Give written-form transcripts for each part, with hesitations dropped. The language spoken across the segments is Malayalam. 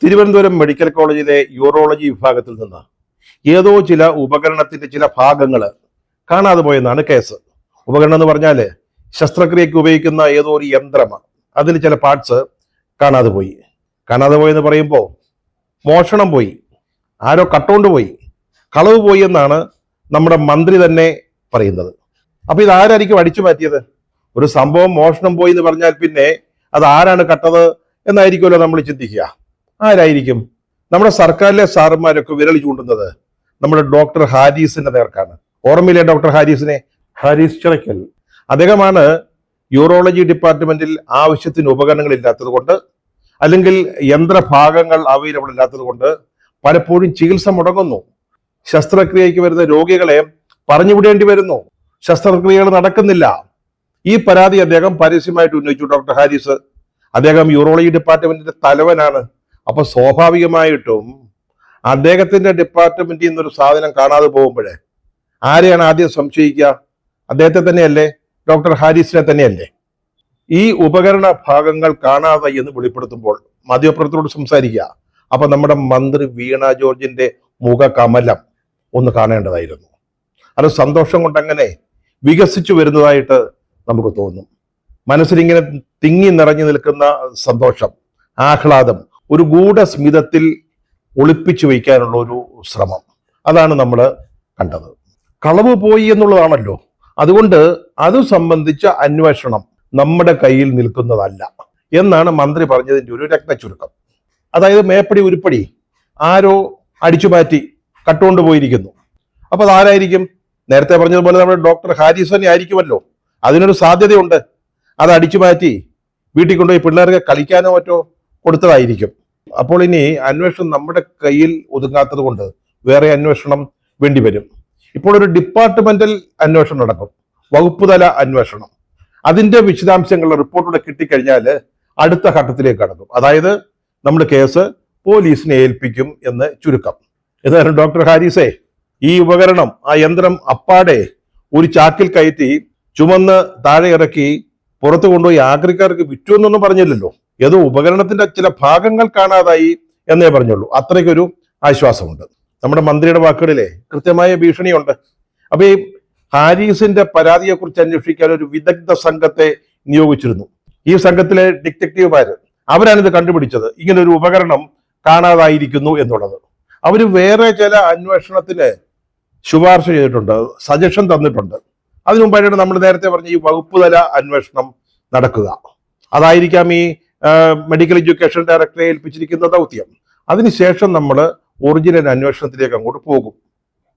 തിരുവനന്തപുരം മെഡിക്കൽ കോളേജിലെ യൂറോളജി വിഭാഗത്തിൽ നിന്ന് ഏതോ ചില ഉപകരണത്തിന്റെ ചില ഭാഗങ്ങൾ കാണാതെ പോയെന്നാണ് കേസ്. ഉപകരണം എന്ന് പറഞ്ഞാൽ ശസ്ത്രക്രിയയ്ക്ക് ഉപയോഗിക്കുന്ന ഏതോ ഒരു യന്ത്രം, അതിന് ചില പാർട്സ് കാണാതെ പോയി. കാണാതെ പോയെന്ന് പറയുമ്പോൾ മോഷണം പോയി, ആരോ കട്ടുകൊണ്ട് പോയി, കളവ് പോയി എന്നാണ് നമ്മുടെ മന്ത്രി തന്നെ പറയുന്നത്. അപ്പൊ ഇത് ആരായിരിക്കും അടിച്ചു മാറ്റിയത്? ഒരു സംഭവം മോഷണം പോയി എന്ന് പറഞ്ഞാൽ പിന്നെ അത് ആരാണ് കട്ടത് എന്നായിരിക്കുമല്ലോ നമ്മൾ ചിന്തിക്കുക. ആരായിരിക്കും? നമ്മുടെ സർക്കാരിലെ സാറുമാരൊക്കെ വിരൽ ചൂണ്ടുന്നത് നമ്മുടെ ഡോക്ടർ ഹാരിസിന്റെ നേർക്കാണ്. ഓർമ്മയില്ലേ ഡോക്ടർ ഹാരിസിനെ? ഹാരിസ് ചിറക്കൽ. അദ്ദേഹമാണ് യൂറോളജി ഡിപ്പാർട്ട്മെന്റിൽ ആവശ്യത്തിന് ഉപകരണങ്ങൾ ഇല്ലാത്തത് കൊണ്ട്, അല്ലെങ്കിൽ യന്ത്രഭാഗങ്ങൾ അവൈലബിൾ ഇല്ലാത്തത് കൊണ്ട് പലപ്പോഴും ചികിത്സ മുടങ്ങുന്നു. ശസ്ത്രക്രിയയ്ക്ക് വരുന്ന രോഗികളെ പറഞ്ഞുവിടേണ്ടി വരുന്നു. ശസ്ത്രക്രിയകൾ നടക്കുന്നില്ല. ഈ പരാതി അദ്ദേഹം പരസ്യമായിട്ട് ഉന്നയിച്ചു. ഡോക്ടർ ഹാരിസ്, അദ്ദേഹം യൂറോളജി ഡിപ്പാർട്ട്മെന്റിന്റെ തലവനാണ്. അപ്പൊ സ്വാഭാവികമായിട്ടും അദ്ദേഹത്തിന്റെ ഡിപ്പാർട്ട്മെന്റിൽ നിന്നൊരു സാധനം കാണാതെ പോകുമ്പോഴേ ആരെയാണ് ആദ്യം സംശയിക്കുക? അദ്ദേഹത്തെ തന്നെയല്ലേ? ഡോക്ടർ ഹാരിസിനെ തന്നെയല്ലേ? ഈ ഉപകരണ ഭാഗങ്ങൾ കാണാതെ എന്ന് വെളിപ്പെടുത്തുമ്പോൾ മാധ്യമപ്രവർത്തകരോട് സംസാരിക്കുക. അപ്പൊ നമ്മുടെ മന്ത്രി വീണ ജോർജിന്റെ മുഖകമലം ഒന്ന് കാണേണ്ടതായിരുന്നു. അത് സന്തോഷം കൊണ്ടങ്ങനെ വികസിച്ചു വരുന്നതായിട്ട് നമുക്ക് തോന്നും. മനസ്സിലിങ്ങനെ തിങ്ങി നിറഞ്ഞു നിൽക്കുന്ന സന്തോഷം, ആഹ്ലാദം, ഒരു ഗൂഢസ്മിതത്തിൽ ഒളിപ്പിച്ചു വയ്ക്കാനുള്ള ഒരു ശ്രമം, അതാണ് നമ്മൾ കണ്ടത്. കളവ് പോയി എന്നുള്ളതാണല്ലോ. അതുകൊണ്ട് അത് സംബന്ധിച്ച അന്വേഷണം നമ്മുടെ കയ്യിൽ നിൽക്കുന്നതല്ല എന്നാണ് മന്ത്രി പറഞ്ഞതിൻ്റെ ഒരു രത്ന ചുരുക്കം. അതായത് മേപ്പടി ഉരുപ്പടി ആരോ അടിച്ചുമാറ്റി കട്ടുകൊണ്ട് പോയിരിക്കുന്നു. അപ്പൊ അതാരായിരിക്കും? നേരത്തെ പറഞ്ഞതുപോലെ നമ്മുടെ ഡോക്ടർ ഹാരിസ് തന്നെ ആയിരിക്കുമല്ലോ. അതിനൊരു സാധ്യതയുണ്ട്. അത് അടിച്ചുമാറ്റി വീട്ടിൽ കൊണ്ടുപോയി പിള്ളേർക്ക് കളിക്കാനോ മറ്റോ കൊടുത്തതായിരിക്കും. അപ്പോൾ ഇനി അന്വേഷണം നമ്മുടെ കയ്യിൽ ഒതുങ്ങാത്തത് കൊണ്ട് വേറെ അന്വേഷണം വേണ്ടിവരും. ഇപ്പോൾ ഒരു ഡിപ്പാർട്ട്മെന്റൽ അന്വേഷണം നടക്കും, വകുപ്പ് തല അന്വേഷണം. അതിന്റെ വിശദാംശങ്ങളുടെ റിപ്പോർട്ടൂടെ കിട്ടിക്കഴിഞ്ഞാൽ അടുത്ത ഘട്ടത്തിലേക്ക് കടക്കും. അതായത് നമ്മൾ കേസ് പോലീസിനെ ഏൽപ്പിക്കും എന്ന് ചുരുക്കം. ഏതായാലും ഡോക്ടർ ഹാരിസേ, ഈ ഉപകരണം, ആ യന്ത്രം അപ്പാടെ ഒരു ചാക്കിൽ കയറ്റി ചുമന്ന് താഴെ ഇറക്കി പുറത്തു കൊണ്ടുപോയി ആക്രിക്കാർക്ക് വിറ്റു എന്നൊന്നും പറഞ്ഞില്ലല്ലോ. ഏതോ ഉപകരണത്തിന്റെ ചില ഭാഗങ്ങൾ കാണാതായി എന്നേ പറഞ്ഞുള്ളൂ. അത്രയ്ക്കൊരു ആശ്വാസമുണ്ട്. നമ്മുടെ മന്ത്രിയുടെ വാക്കുകളിലെ കൃത്യമായ ഭീഷണിയുണ്ട്. അപ്പൊ ഈ ഹാരിസിന്റെ പരാതിയെക്കുറിച്ച് അന്വേഷിക്കാൻ ഒരു വിദഗ്ധ സംഘത്തെ നിയോഗിച്ചിരുന്നു. ഈ സംഘത്തിലെ ഡിറ്റക്റ്റീവുമാര് അവരാണിത് കണ്ടുപിടിച്ചത്, ഇങ്ങനെ ഒരു ഉപകരണം കാണാതായിരിക്കുന്നു എന്നുള്ളത്. അവര് വേറെ ചില അന്വേഷണത്തിന് ശുപാർശ ചെയ്തിട്ടുണ്ട്, സജഷൻ തന്നിട്ടുണ്ട്. അതിനു മുമ്പായിട്ടാണ് നമ്മൾ നേരത്തെ പറഞ്ഞ ഈ വകുപ്പ് തല അന്വേഷണം നടക്കുക. അതായിരിക്കാം ഈ മെഡിക്കൽ എഡ്യൂക്കേഷൻ ഡയറക്ടറെ ഏൽപ്പിച്ചിരിക്കുന്ന ദൗത്യം. അതിനുശേഷം നമ്മൾ ഒറിജിനൽ അന്വേഷണത്തിലേക്ക് അങ്ങോട്ട് പോകും.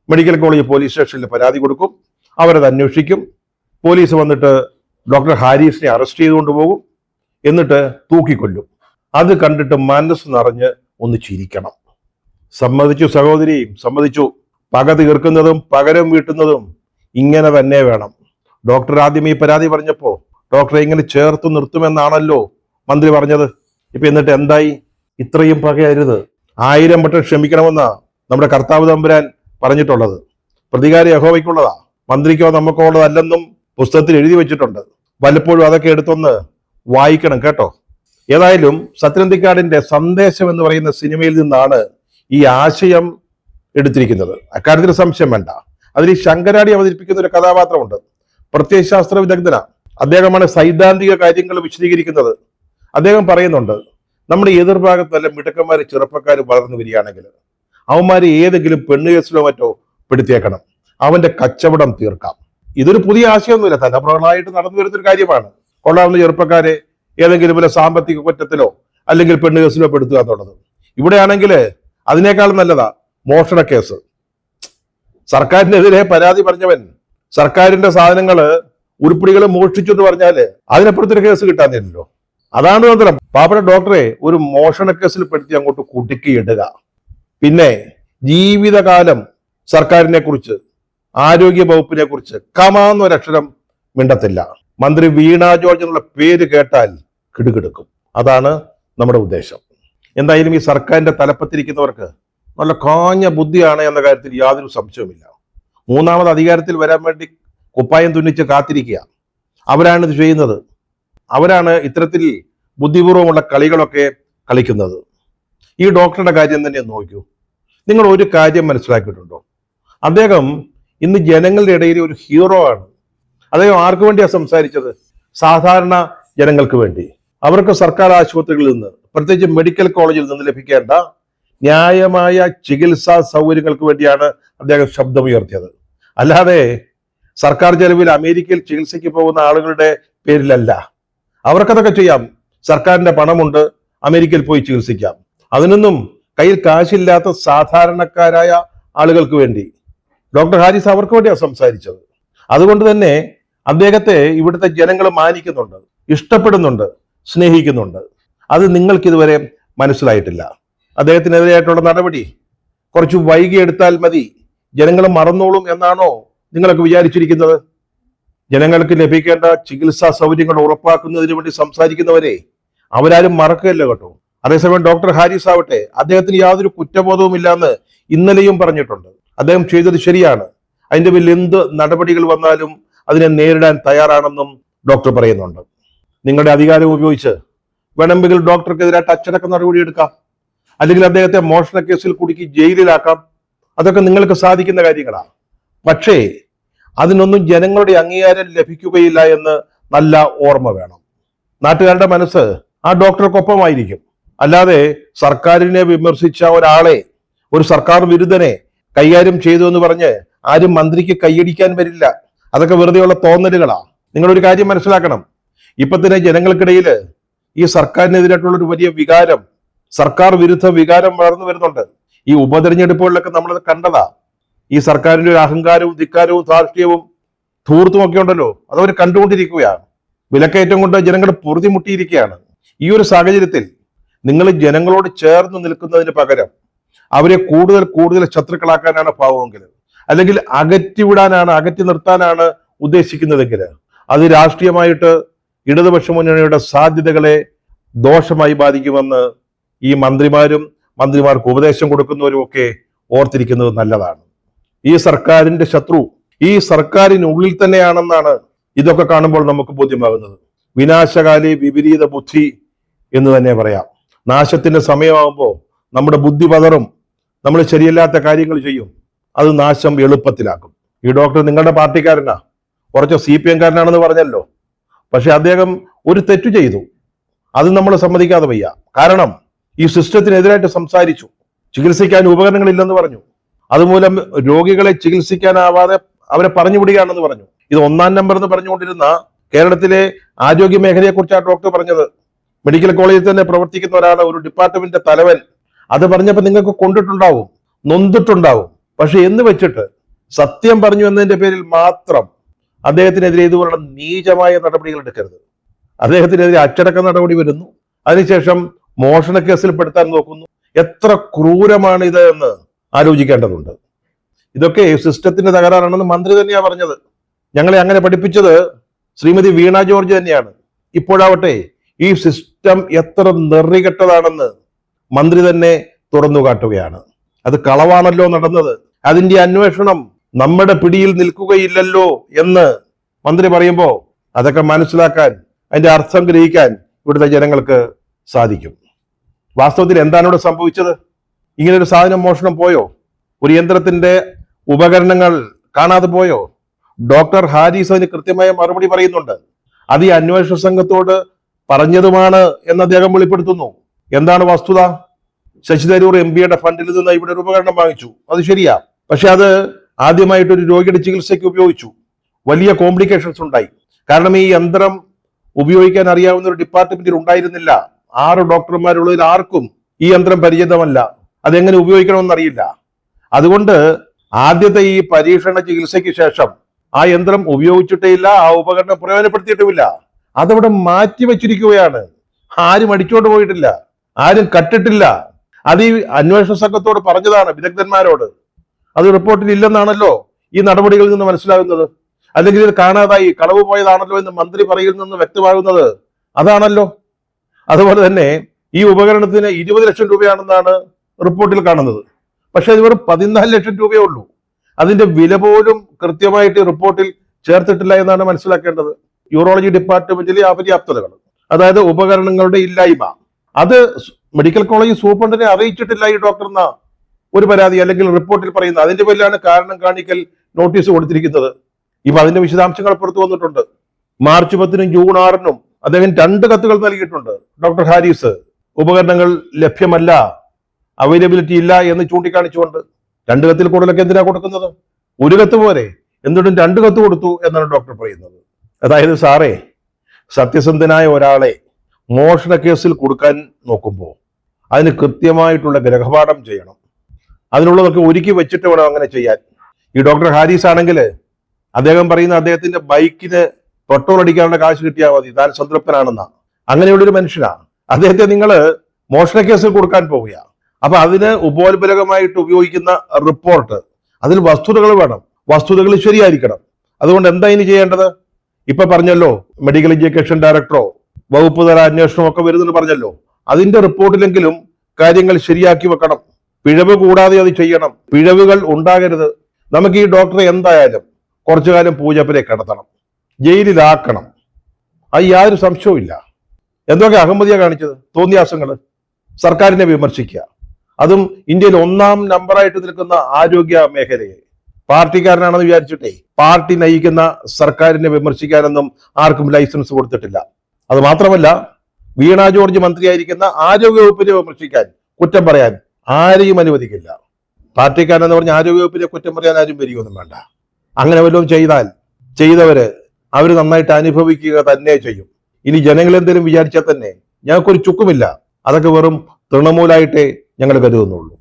മെഡിക്കൽ കോളേജ് പോലീസ് സ്റ്റേഷനിൽ പരാതി കൊടുക്കും, അവരത് അന്വേഷിക്കും. പോലീസ് വന്നിട്ട് ഡോക്ടർ ഹാരിസിനെ അറസ്റ്റ് ചെയ്തുകൊണ്ട് പോകും, എന്നിട്ട് തൂക്കിക്കൊല്ലും. അത് കണ്ടിട്ട് മനസ്സ് നിറഞ്ഞ് ഒന്ന് ചിരിക്കണം. സമ്മതിച്ചു സഹോദരി, സമ്മതിച്ചു. പക തീർക്കുന്നതും പകരം വീട്ടുന്നതും ഇങ്ങനെ തന്നെ വേണം. ഡോക്ടർ ആദ്യം ഈ പരാതി പറഞ്ഞപ്പോ ഡോക്ടറെ ഇങ്ങനെ ചേർത്ത് നിർത്തുമെന്നാണല്ലോ മന്ത്രി പറഞ്ഞത്. ഇപ്പൊ എന്നിട്ട് എന്തായി? ഇത്രയും പകയരുത്, 1000 വട്ടം ക്ഷമിക്കണമെന്നാ നമ്മുടെ കർത്താവ് തമ്പുരാൻ പറഞ്ഞിട്ടുള്ളത്. പ്രതികാരം യഹോവയ്ക്കുള്ളതാ, മന്ത്രിക്കോ നമുക്കോ ഉള്ളതല്ലെന്നും പുസ്തകത്തിൽ എഴുതി വെച്ചിട്ടുണ്ട്. വല്ലപ്പോഴും അതൊക്കെ എടുത്തൊന്ന് വായിക്കണം കേട്ടോ. ഏതായാലും സത്യനന്ദിക്കാടിന്റെ സന്ദേശം എന്ന് പറയുന്ന സിനിമയിൽ നിന്നാണ് ഈ ആശയം എടുത്തിരിക്കുന്നത്. അക്കാര്യത്തിൽ സംശയം വേണ്ട. അതിൽ ഈ ശങ്കരാടി അവതരിപ്പിക്കുന്ന ഒരു കഥാപാത്രമുണ്ട്, പ്രത്യയശാസ്ത്ര വിദഗ്ധന. അദ്ദേഹമാണ് സൈദ്ധാന്തിക കാര്യങ്ങൾ വിശദീകരിക്കുന്നത്. അദ്ദേഹം പറയുന്നുണ്ട്, നമ്മുടെ എതിർഭാഗത്ത് നല്ല മിടുക്കന്മാര് ചെറുപ്പക്കാർ വളർന്നു വരികയാണെങ്കിൽ അവന്മാര് ഏതെങ്കിലും പെണ്ണുകേസിലോ മറ്റോ പെടുത്തിയേക്കണം, അവന്റെ കച്ചവടം തീർക്കാം. ഇതൊരു പുതിയ ആശയമൊന്നുമില്ല, തലമുറകളായിട്ട് നടന്നു വരുന്നൊരു കാര്യമാണ്. കൊള്ളാവുന്ന ചെറുപ്പക്കാരെ ഏതെങ്കിലും പോലെ സാമ്പത്തിക കുറ്റത്തിലോ അല്ലെങ്കിൽ പെണ്ണുകേസിലോ പെടുത്തുക എന്നുള്ളത്. ഇവിടെയാണെങ്കിൽ അതിനേക്കാളും നല്ലതാ മോഷണ കേസ്. സർക്കാരിനെതിരെ പരാതി പറഞ്ഞവൻ സർക്കാരിന്റെ സാധനങ്ങള് ഉരുപ്പിടികൾ മോഷ്ടിച്ചു എന്ന് പറഞ്ഞാല് അതിനപ്പുറത്തൊരു കേസ് കിട്ടാനില്ലല്ലോ. അതാണ് തന്ത്രം. പാപ്പയുടെ ഡോക്ടറെ ഒരു മോഷണ കേസിൽ പെടുത്തി അങ്ങോട്ട് കുടുക്കിയിടുക. പിന്നെ ജീവിതകാലം സർക്കാരിനെ കുറിച്ച്, ആരോഗ്യ വകുപ്പിനെ കുറിച്ച് കമാന്നൊരക്ഷരം മിണ്ടത്തില്ല. മന്ത്രി വീണ ജോർജ് എന്നുള്ള പേര് കേട്ടാൽ കിടുകിടുക്കും. അതാണ് നമ്മുടെ ഉദ്ദേശം. എന്തായാലും ഈ സർക്കാരിന്റെ തലപ്പത്തിരിക്കുന്നവർക്ക് നല്ല കാഞ്ഞ ബുദ്ധിയാണ് എന്ന കാര്യത്തിൽ യാതൊരു സംശയവുമില്ല. മൂന്നാമത് അധികാരത്തിൽ വരാൻ വേണ്ടി കുപ്പായം തുന്നിച്ച് കാത്തിരിക്കുക. അവരാണ് ഇത് ചെയ്യുന്നത്. അവരാണ് ഇത്തരത്തിൽ ബുദ്ധിപൂർവമുള്ള കളികളൊക്കെ കളിക്കുന്നത്. ഈ ഡോക്ടറുടെ കാര്യം തന്നെ നോക്കൂ. നിങ്ങൾ ഒരു കാര്യം മനസ്സിലാക്കിയിട്ടുണ്ടോ? അദ്ദേഹം ഇന്ന് ജനങ്ങളുടെ ഇടയിൽ ഒരു ഹീറോ ആണ്. അദ്ദേഹം ആർക്കു വേണ്ടിയാണ് സംസാരിച്ചത്? സാധാരണ ജനങ്ങൾക്ക് വേണ്ടി. അവർക്ക് സർക്കാർ ആശുപത്രികളിൽ നിന്ന്, പ്രത്യേകിച്ച് മെഡിക്കൽ കോളേജിൽ നിന്ന് ലഭിക്കേണ്ട ന്യായമായ ചികിത്സാ സൗകര്യങ്ങൾക്ക് വേണ്ടിയാണ് അദ്ദേഹം ശബ്ദമുയർത്തിയത്. അല്ലാതെ സർക്കാർ ചെലവിൽ അമേരിക്കയിൽ ചികിത്സയ്ക്ക് പോകുന്ന ആളുകളുടെ പേരിലല്ല. അവർക്കതൊക്കെ ചെയ്യാം. സർക്കാരിന്റെ പണമുണ്ട്, അമേരിക്കയിൽ പോയി ചികിത്സിക്കാം. അതിനൊന്നും കയ്യിൽ കാശില്ലാത്ത സാധാരണക്കാരായ ആളുകൾക്ക് വേണ്ടി ഡോക്ടർ ഹാരിസ് അവർക്ക് വേണ്ടിയാണ് സംസാരിച്ചത്. അതുകൊണ്ട് തന്നെ അദ്ദേഹത്തെ ഇവിടുത്തെ ജനങ്ങൾ മാനിക്കുന്നുണ്ട്, ഇഷ്ടപ്പെടുന്നുണ്ട്, സ്നേഹിക്കുന്നുണ്ട്. അത് നിങ്ങൾക്കിതുവരെ മനസ്സിലായിട്ടില്ല. അദ്ദേഹത്തിനെതിരായിട്ടുള്ള നടപടി കുറച്ച് വൈകിയെടുത്താൽ മതി, ജനങ്ങൾ മറന്നോളും എന്നാണോ നിങ്ങളൊക്കെ വിചാരിച്ചിരിക്കുന്നത്? ജനങ്ങൾക്ക് ലഭിക്കേണ്ട ചികിത്സാ സൗകര്യങ്ങൾ ഉറപ്പാക്കുന്നതിന് വേണ്ടി സംസാരിക്കുന്നവരെ അവരാരും മറക്കുകയല്ല കേട്ടോ. അതേസമയം ഡോക്ടർ ഹാരിസ് ആവട്ടെ, അദ്ദേഹത്തിന് യാതൊരു കുറ്റബോധവും ഇല്ലാന്ന് ഇന്നലെയും പറഞ്ഞിട്ടുണ്ട്. അദ്ദേഹം ചെയ്തത് ശരിയാണ്. അതിന്റെ പേരിൽ എന്ത് നടപടികൾ വന്നാലും അതിനെ നേരിടാൻ തയ്യാറാണെന്നും ഡോക്ടർ പറയുന്നുണ്ട്. നിങ്ങളുടെ അധികാരം ഉപയോഗിച്ച് വേണമെങ്കിൽ ഡോക്ടർക്കെതിരായിട്ട് അച്ചടക്ക നടപടി എടുക്കാം, അല്ലെങ്കിൽ അദ്ദേഹത്തെ മോഷണ കേസിൽ കുടുക്കി ജയിലിലാക്കാം. അതൊക്കെ നിങ്ങൾക്ക് സാധിക്കുന്ന കാര്യങ്ങളാണ്. പക്ഷേ അതിനൊന്നും ജനങ്ങളുടെ അംഗീകാരം ലഭിക്കുകയില്ല എന്ന് നല്ല ഓർമ്മ വേണം. നാട്ടുകാരുടെ മനസ്സ് ആ ഡോക്ടർക്കൊപ്പമായിരിക്കും. അല്ലാതെ സർക്കാരിനെ വിമർശിച്ച ഒരാളെ, ഒരു സർക്കാർ വിരുദ്ധനെ കൈകാര്യം ചെയ്തു എന്ന് പറഞ്ഞ് ആരും മന്ത്രിക്ക് കൈയടിക്കാൻ വരില്ല. അതൊക്കെ വെറുതെയുള്ള തോന്നലുകളാണ്. നിങ്ങളൊരു കാര്യം മനസ്സിലാക്കണം. ഇപ്പൊ തന്നെ ജനങ്ങൾക്കിടയിൽ ഈ സർക്കാരിനെതിരായിട്ടുള്ള ഒരു വലിയ വികാരം, സർക്കാർ വിരുദ്ധ വികാരം വളർന്നു വരുന്നുണ്ട്. ഈ ഉപതെരഞ്ഞെടുപ്പുകളിലൊക്കെ നമ്മളത് കണ്ടതാ. ഈ സർക്കാരിന്റെ ഒരു അഹങ്കാരവും ധിക്കാരവും ധാർഷ്ട്യവും ധൂർത്തും ഒക്കെ ഉണ്ടല്ലോ, അതവർ കണ്ടുകൊണ്ടിരിക്കുകയാണ്. വിലക്കയറ്റം കൊണ്ട് ജനങ്ങൾ പൊറുതിമുട്ടിയിരിക്കുകയാണ്. ഈ ഒരു സാഹചര്യത്തിൽ നിങ്ങൾ ജനങ്ങളോട് ചേർന്ന് നിൽക്കുന്നതിന് പകരം അവരെ കൂടുതൽ കൂടുതൽ ശത്രുക്കളാക്കാനാണ് ഭാവമെങ്കിൽ, അല്ലെങ്കിൽ അകറ്റി നിർത്താനാണ് ഉദ്ദേശിക്കുന്നതെങ്കിൽ, അത് രാഷ്ട്രീയമായിട്ട് ഇടതുപക്ഷ മുന്നണിയുടെ സാധ്യതകളെ ദോഷമായി ബാധിക്കുമെന്ന് ഈ മന്ത്രിമാർക്ക് ഉപദേശം കൊടുക്കുന്നവരും ഒക്കെ ഓർത്തിരിക്കുന്നത് നല്ലതാണ്. ഈ സർക്കാരിന്റെ ശത്രു ഈ സർക്കാരിനുള്ളിൽ തന്നെയാണെന്നാണ് ഇതൊക്കെ കാണുമ്പോൾ നമുക്ക് ബോധ്യമാകുന്നത്. വിനാശകാലി വിപരീത ബുദ്ധി എന്ന് തന്നെ പറയാം. നാശത്തിന്റെ സമയമാകുമ്പോൾ നമ്മുടെ ബുദ്ധി പതറും, നമ്മൾ ശരിയല്ലാത്ത കാര്യങ്ങൾ ചെയ്യും. അത് നാശം എളുപ്പത്തിലാക്കും. ഈ ഡോക്ടർ നിങ്ങളുടെ പാർട്ടിക്കാരനാ, കുറച്ച് CPM കാരനാണെന്ന് പറഞ്ഞല്ലോ. പക്ഷെ അദ്ദേഹം ഒരു തെറ്റു ചെയ്തു, അത് നമ്മൾ സമ്മതിക്കാതെ വയ്യ. കാരണം ഈ സിസ്റ്റത്തിനെതിരായിട്ട് സംസാരിച്ചു. ചികിത്സിക്കാൻ ഉപകരണങ്ങളില്ലെന്ന് പറഞ്ഞു. അതുമൂലം രോഗികളെ ചികിത്സിക്കാനാവാതെ അവരെ പറഞ്ഞു വിടുകയാണെന്ന് പറഞ്ഞു. ഇത് 1-ാം നമ്പർ എന്ന് പറഞ്ഞുകൊണ്ടിരുന്ന കേരളത്തിലെ ആരോഗ്യ മേഖലയെ കുറിച്ചാണ് ഡോക്ടർ പറഞ്ഞത്. മെഡിക്കൽ കോളേജിൽ തന്നെ പ്രവർത്തിക്കുന്ന ഒരാൾ, ഒരു ഡിപ്പാർട്ട്മെന്റ് തലവൻ, അത് പറഞ്ഞപ്പോൾ നിങ്ങൾക്ക് കൊണ്ടിട്ടുണ്ടാവും, നൊന്തിട്ടുണ്ടാവും. പക്ഷെ എന്ന് വെച്ചിട്ട് സത്യം പറഞ്ഞു എന്നതിന്റെ പേരിൽ മാത്രം അദ്ദേഹത്തിനെതിരെ ഇതുപോലുള്ള നീചമായ നടപടികൾ എടുക്കരുത്. അദ്ദേഹത്തിനെതിരെ അച്ചടക്ക നടപടി വരുന്നു, അതിനുശേഷം മോഷണ കേസിൽ പെടുത്താൻ നോക്കുന്നു. എത്ര ക്രൂരമാണ് ഇത് എന്ന് ആലോചിക്കേണ്ടതുണ്ട്. ഇതൊക്കെ സിസ്റ്റത്തിന്റെ തകരാറാണെന്ന് മന്ത്രി തന്നെയാ പറഞ്ഞത്. ഞങ്ങളെ അങ്ങനെ പഠിപ്പിച്ചത് ശ്രീമതി വീണ ജോർജ് തന്നെയാണ്. ഇപ്പോഴാവട്ടെ ഈ സിസ്റ്റം എത്ര നെറികെട്ടതാണെന്ന് മന്ത്രി തന്നെ തുറന്നു കാട്ടുകയാണ്. അത് കളവാണല്ലോ നടന്നത്, അതിന്റെ അന്വേഷണം നമ്മുടെ പിടിയിൽ നിൽക്കുകയില്ലല്ലോ എന്ന് മന്ത്രി പറയുമ്പോൾ അതൊക്കെ മനസ്സിലാക്കാൻ, അതിന്റെ അർത്ഥം ഗ്രഹിക്കാൻ ഇവിടുത്തെ ജനങ്ങൾക്ക് സാധിക്കും. വാസ്തവത്തിൽ എന്താണ് ഇവിടെ സംഭവിച്ചത്? ഇങ്ങനെ ഒരു സാധനം മോഷണം പോയോ? ഒരു യന്ത്രത്തിന്റെ ഉപകരണങ്ങൾ കാണാതെ പോയോ? ഡോക്ടർ ഹാരിസ് അതിന് കൃത്യമായ മറുപടി പറയുന്നുണ്ട്. അത് ഈ അന്വേഷണ സംഘത്തോട് പറഞ്ഞതുമാണ് എന്ന് അദ്ദേഹം വെളിപ്പെടുത്തുന്നു. എന്താണ് വസ്തുത? ശശി തരൂർ MP ഫണ്ടിൽ നിന്ന് ഇവിടെ ഒരു ഉപകരണം വാങ്ങിച്ചു, അത് ശരിയാ. പക്ഷെ അത് ആദ്യമായിട്ടൊരു രോഗിയുടെ ചികിത്സയ്ക്ക് ഉപയോഗിച്ചു. വലിയ കോംപ്ലിക്കേഷൻസ് ഉണ്ടായി. കാരണം ഈ യന്ത്രം ഉപയോഗിക്കാൻ അറിയാവുന്ന ഒരു ഡിപ്പാർട്ട്മെന്റിൽ ഉണ്ടായിരുന്നില്ല. 6 ഡോക്ടർമാരുള്ളതിൽ ആർക്കും ഈ യന്ത്രം പരിചിതമല്ല, അതെങ്ങനെ ഉപയോഗിക്കണമെന്ന് അറിയില്ല. അതുകൊണ്ട് ആദ്യത്തെ ഈ പരീക്ഷണ ചികിത്സയ്ക്ക് ശേഷം ആ യന്ത്രം ഉപയോഗിച്ചിട്ടേയില്ല, ആ ഉപകരണം പ്രയോജനപ്പെടുത്തിയിട്ടുമില്ല. അതവിടെ മാറ്റിവെച്ചിരിക്കുകയാണ്. ആരും അടിച്ചോണ്ട് പോയിട്ടില്ല, ആരും കട്ടിട്ടില്ല. അത് ഈ അന്വേഷണ സംഘത്തോട് പറഞ്ഞതാണ്, വിദഗ്ധന്മാരോട്. അത് റിപ്പോർട്ടിൽ ഇല്ലെന്നാണല്ലോ ഈ നടപടികളിൽ നിന്ന് മനസ്സിലാകുന്നത്. അല്ലെങ്കിൽ ഇത് കാണാതായി, കളവ് പോയതാണല്ലോ എന്ന് മന്ത്രി പറയുന്നതിൽ നിന്ന് വ്യക്തമാകുന്നത് അതാണല്ലോ. അതുപോലെ തന്നെ ഈ ഉപകരണത്തിന് 20 ലക്ഷം രൂപയാണെന്നാണ് റിപ്പോർട്ടിൽ കാണുന്നത്. പക്ഷെ അത് വെറും 14 ലക്ഷം രൂപയേ ഉള്ളൂ. അതിന്റെ വില പോലും കൃത്യമായിട്ട് റിപ്പോർട്ടിൽ ചേർത്തിട്ടില്ല എന്നാണ് മനസ്സിലാക്കേണ്ടത്. യൂറോളജി ഡിപ്പാർട്ട്മെന്റിലെ അപര്യാപ്തതകൾ, അതായത് ഉപകരണങ്ങളുടെ ഇല്ലായ്മ, അത് മെഡിക്കൽ കോളേജ് സൂപ്രണ്ടിനെ അറിയിച്ചിട്ടില്ല ഈ ഡോക്ടർ എന്ന ഒരു പരാതി അല്ലെങ്കിൽ റിപ്പോർട്ടിൽ പറയുന്നത്. അതിന്റെ പേരിലാണ് കാരണം കാണിക്കൽ നോട്ടീസ് കൊടുത്തിരിക്കുന്നത്. ഇപ്പൊ അതിന്റെ വിശദാംശങ്ങൾ പുറത്തു വന്നിട്ടുണ്ട്. മാർച്ച് 10-നും ജൂൺ 6-നും അദ്ദേഹം 2 കത്തുകൾ നൽകിയിട്ടുണ്ട്. ഡോക്ടർ ഹാരിസ് ഉപകരണങ്ങൾ ലഭ്യമല്ല, അവൈലബിലിറ്റി ഇല്ല എന്ന് ചൂണ്ടിക്കാണിച്ചുകൊണ്ട്. 2 കത്തിൽ കൂടുതലൊക്കെ എന്തിനാ കൊടുക്കുന്നത്? 1 കത്ത് പോരെ, എന്നിട്ടും 2 കത്ത് കൊടുത്തു എന്നാണ് ഡോക്ടർ പറയുന്നത്. അതായത് സാറേ, സത്യസന്ധനായ ഒരാളെ മോഷണ കേസിൽ കൊടുക്കാൻ നോക്കുമ്പോൾ അതിന് കൃത്യമായിട്ടുള്ള ഗ്രഹപാഠം ചെയ്യണം. അതിനുള്ളതൊക്കെ ഒരുക്കി വെച്ചിട്ട് വേണം അങ്ങനെ ചെയ്യാൻ. ഈ ഡോക്ടർ ഹാരിസ് ആണെങ്കിൽ അദ്ദേഹം പറയുന്ന അദ്ദേഹത്തിന്റെ ബൈക്കിന് പെട്രോൾ അടിക്കാനുള്ള കാശ് കിട്ടിയാൽ മതി, താൻ സംതൃപ്തനാണെന്നാ. അങ്ങനെയുള്ളൊരു മനുഷ്യനാണ്. അദ്ദേഹത്തെ നിങ്ങൾ മോഷണ കേസിൽ കൊടുക്കാൻ പോവുക. അപ്പൊ അതിന് ഉപോത്ബലകമായിട്ട് ഉപയോഗിക്കുന്ന റിപ്പോർട്ട്, അതിൽ വസ്തുതകൾ വേണം, വസ്തുതകൾ ശരിയായിരിക്കണം. അതുകൊണ്ട് എന്താ ഇനി ചെയ്യേണ്ടത്? ഇപ്പൊ പറഞ്ഞല്ലോ, മെഡിക്കൽ എഡ്യൂക്കേഷൻ ഡയറക്ടറോ വകുപ്പ് തല അന്വേഷണമോ ഒക്കെ വരുന്നെന്ന് പറഞ്ഞല്ലോ. അതിന്റെ റിപ്പോർട്ടിലെങ്കിലും കാര്യങ്ങൾ ശരിയാക്കി വെക്കണം. പിഴവ് കൂടാതെ അത് ചെയ്യണം. പിഴവുകൾ ഉണ്ടാകരുത്. നമുക്ക് ഈ ഡോക്ടറെ എന്തായാലും കുറച്ചു കാലം പൂജപ്പരെ കിടത്തണം, ജയിലിലാക്കണം. അത് യാതൊരു സംശയവും ഇല്ല. എന്തൊക്കെ അഹമ്മദിയ കാണിച്ചത്? തോന്നിയാസങ്ങൾ. സർക്കാരിനെ വിമർശിക്കുക, അതും ഇന്ത്യയിൽ 1-ാം നമ്പറായിട്ട് നിൽക്കുന്ന ആരോഗ്യ മേഖലയെ. പാർട്ടിക്കാരനാണെന്ന് വിചാരിച്ചിട്ടേ പാർട്ടി നയിക്കുന്ന സർക്കാരിനെ വിമർശിക്കാനൊന്നും ആർക്കും ലൈസൻസ് കൊടുത്തിട്ടില്ല. അത് മാത്രമല്ല, വീണ ജോർജ് മന്ത്രിയായിരിക്കുന്ന ആരോഗ്യ വകുപ്പിനെ വിമർശിക്കാൻ, കുറ്റം പറയാൻ ആരെയും അനുവദിക്കില്ല. പാർട്ടിക്കാരെന്ന് പറഞ്ഞ ആരോഗ്യ വകുപ്പിനെ കുറ്റം പറയാൻ ആരും വരികയൊന്നും വേണ്ട. അങ്ങനെ വല്ലതും ചെയ്തവര് അവർ നന്നായിട്ട് അനുഭവിക്കുക തന്നെ ചെയ്യും. ഇനി ജനങ്ങൾ എന്തെങ്കിലും വിചാരിച്ചാൽ തന്നെ ഞങ്ങൾക്കൊരു ചുക്കുമില്ല. അതൊക്കെ വെറും തൃണമൂലായിട്ടേ ഞങ്ങൾ കരുതുന്നുള്ളൂ.